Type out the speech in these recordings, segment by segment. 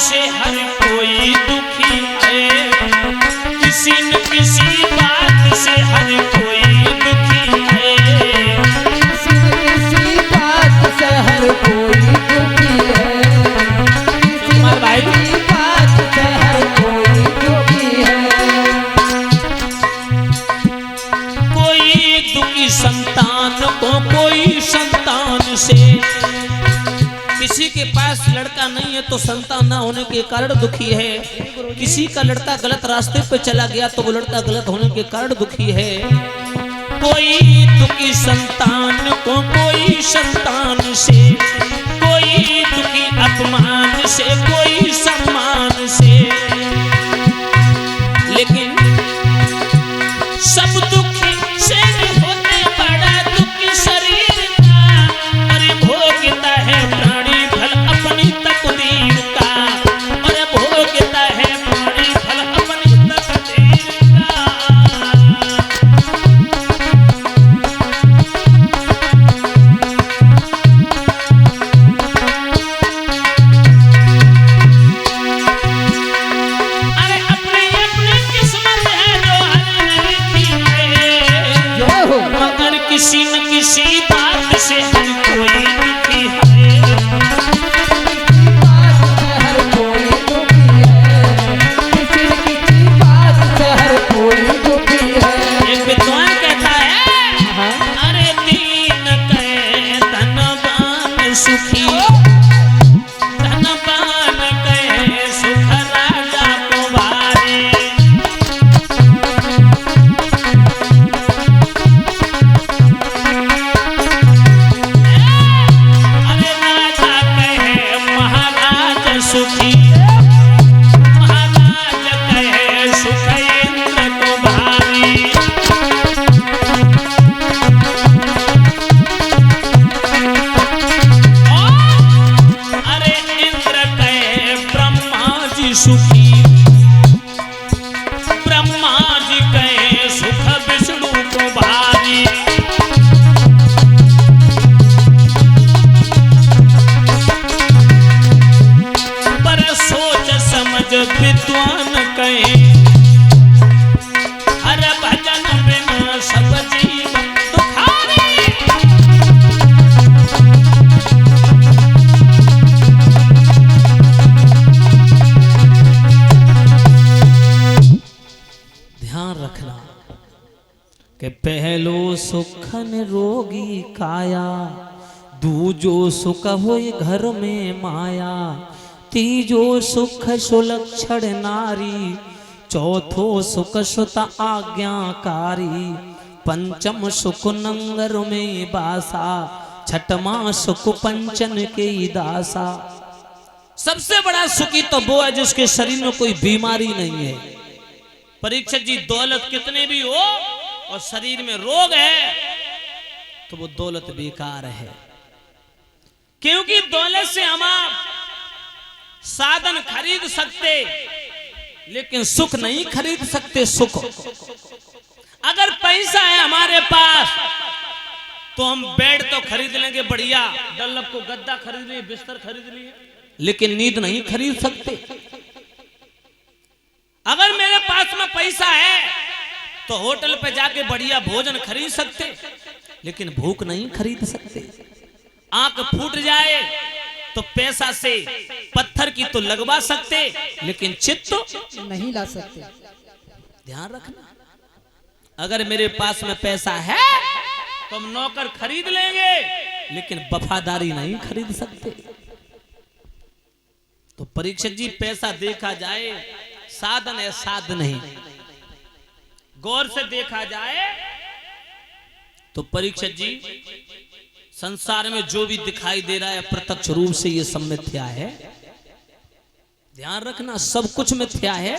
से हर कोई दुखी है, किसी न किसी बात से हर कोई दुखी है, किसी न किसी बात से हर कोई दुखी है, किसी न किसी बात से हर कोई दुखी है। कोई दुखी संतान को कोई संतान से, किसी के पास लड़का नहीं है तो संतान ना होने के कारण दुखी है, किसी का लड़का गलत रास्ते पे चला गया तो वो लड़का गलत होने के कारण दुखी है। कोई दुखी संतान को कोई संतान से, कोई दुखी अपमान से कोई सम्मान से, लेकिन सब दुखी से होते बड़ा दुखी शरीर का, अरे भोगता है प्राणी फल अपनी तकदीर का, अरे भोगता है प्राणी फल अपनी तकदीर का। अरे अपनी अपनी किस्मत है जो हर लिखी है, मगर किसी न किसी बात से हर कोई दुखी है, हर कोई दुखी है, किसी न किसी बात से हर कोई दुखी है। एक विद्वान कहता है, अरे दीन कहे धनवान सुखी, धनवान कहे सुख राजा को भारी, अरे राजा कहे महाराज सुखी, महाराज कहे सुख इंद्र को भारी, अरे इंद्र कहे ब्रह्मा जी सुखी, ब्रह्मा जी कहे सुख विष्णु को भारी, पर सोच समझ विद्वान कहे, हर भजन बिना सब जीव दुखारी। ध्यान रखना कि पहलो सुखन रोगी काया, दूजो सुख होय घर में माया, तीजो सुख सुलक्षण नारी, चौथो सुख सुत आज्ञाकारी, पंचम सुख नंगर में बासा, छठमा सुख पंचन के दासा। सबसे बड़ा सुखी तो वो है जिसके शरीर में कोई बीमारी नहीं है। परीक्षित जी, दौलत कितने भी हो और शरीर में रोग है तो वो दौलत बेकार है, क्योंकि दौलत से हम साधन खरीद सकते लेकिन सुख नहीं खरीद सकते। सुख अगर पैसा है हमारे पास तो हम बेड तो खरीद लेंगे बढ़िया, डल्लब को गद्दा खरीद लिए, बिस्तर खरीद लिए, लेकिन नींद नहीं खरीद सकते। अगर मेरे पास में पैसा है तो होटल पे जाके बढ़िया भोजन खरीद सकते, लेकिन भूख नहीं खरीद सकते। आंख फूट जाए तो पैसा से पत्थर की तो लगवा सकते, लेकिन चित्त तो नहीं ला सकते। ध्यान रखना, अगर मेरे पास में पैसा है तो हम नौकर खरीद लेंगे, लेकिन वफादारी नहीं खरीद सकते। तो परीक्षित जी, पैसा देखा जाए साधन है, साध नहीं। गौर से देखा जाए तो परीक्षित जी, संसार में जो भी दिखाई दे रहा है प्रत्यक्ष रूप से ये सब मिथ्या है। ध्यान रखना, सब कुछ मिथ्या है।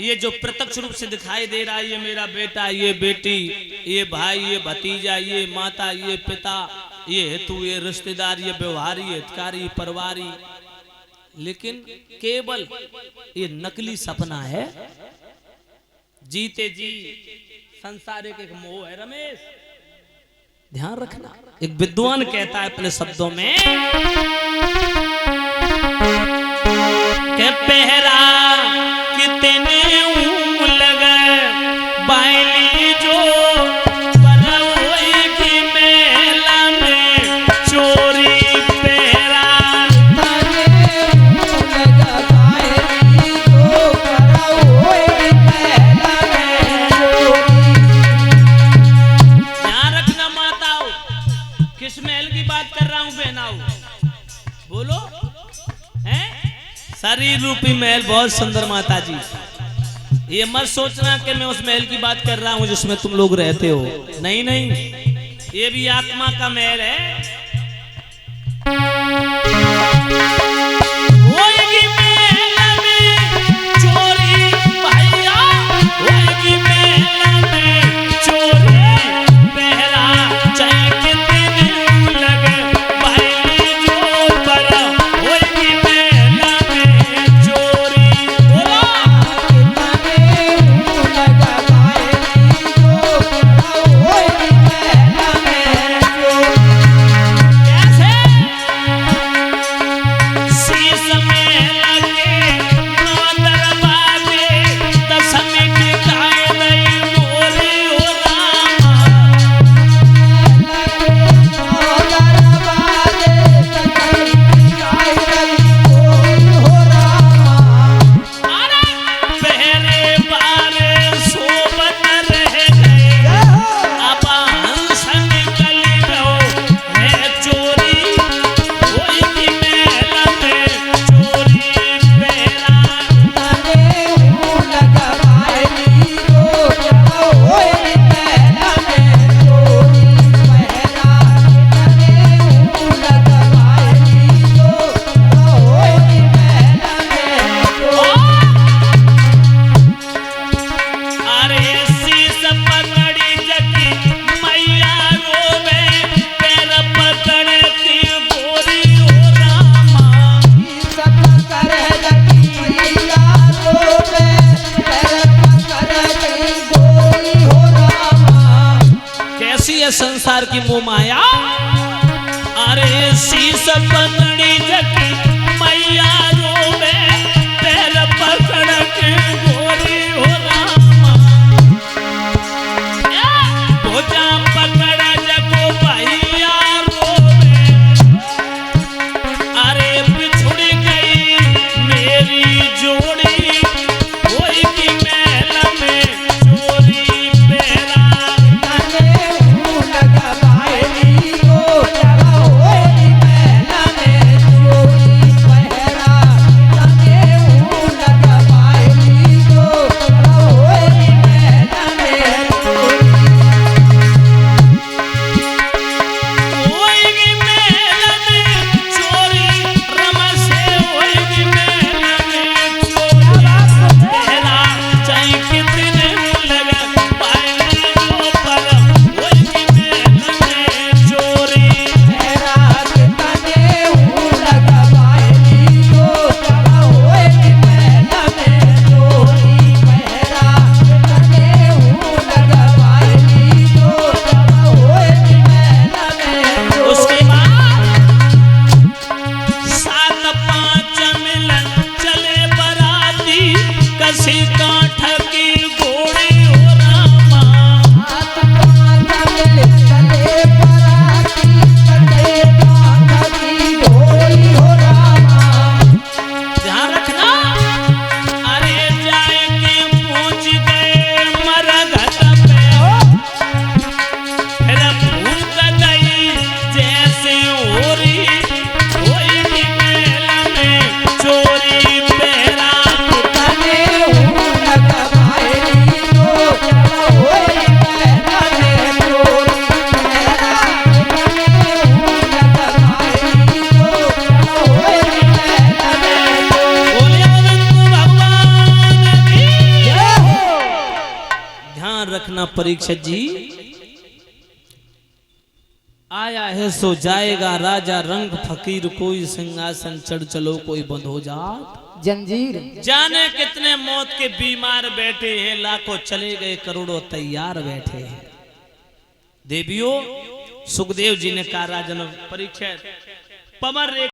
ये जो प्रत्यक्ष रूप से दिखाई दे रहा है, ये मेरा बेटा, ये बेटी, ये भाई, ये भतीजा, ये माता, ये पिता, ये हेतु, ये रिश्तेदार, ये व्यवहारी, हितकारी, परवारी, लेकिन केवल ये नकली सपना है। जीते जी संसार एक मोह है। रमेश, ध्यान रखना, एक विद्वान कहता है अपने शब्दों में कि पहरा कितने लगे बाइली जो बरवोगी मेला में चोरी पहरा ध्यान रखना माताओं, किस महल की बात कर रहा हूं बहनाओं, बोलो हैं? शरीर रूपी महल बहुत सुंदर माता जी। ये मत सोचना कि मैं उस महल की बात कर रहा हूं जिसमें तुम लोग रहते हो, नहीं नहीं, ये भी आत्मा का महल है। होएगी मेला में चोरी भैया, होएगी मेला में चोरी पहरा चाहे कितने लगे भाई जो बड़ा, होएगी मेला में चोरी। बोला कैसे? शीश में लगे नौ दरवाजे, दसवीं की गाय नहीं मोरी हो रामा, पहरे बारे सोबत रह गए, अब हंस निकल गयो है चोरी, होएगी मेला में चोरी पहरा। अरे शीश पकड़ी जगी मैया रोवे, पैर पकड़ती गोरी हो रामा, कैसी है संसार की मोह माया। अरे शीश पकड़ी जगी मैया रोवे, पैर पकड़ के गोरी हो रामा, भुजा पकड़ जगो भैया रोवे, अरे बिछुड़ गई मेरी जोड़ी, होएगी मेला में चोरी पहरा। होएगी मेला में चोरी रमा से, होएगी मेला में चोरी पहरा चाहे कितने लगे बाइली जो पर, होएगी मेला में चोरी। उसके बाद 7-5 मिलन चले बराती, कसी कांठ की घोड़ी हो रामा, ध्यान रखना। अरे जाएंगे पहुंच गए मरघट पे, फिर भूत गई जैसे होरी, होएगी मेला में चोरी पहरा। बोलिए गोविंद भगवान की। ध्यान रखना परीक्षित जी, आया है सो जाएगा राजा रंग फकीर, कोई सिंहासन चढ़ चलो कोई बंद हो जात जंजीर। जाने कितने मौत के बीमार बैठे हैं, लाखों चले गए करोड़ों तैयार बैठे हैं। देवियों, सुखदेव जी ने कहा राजन परीक्षित, पवन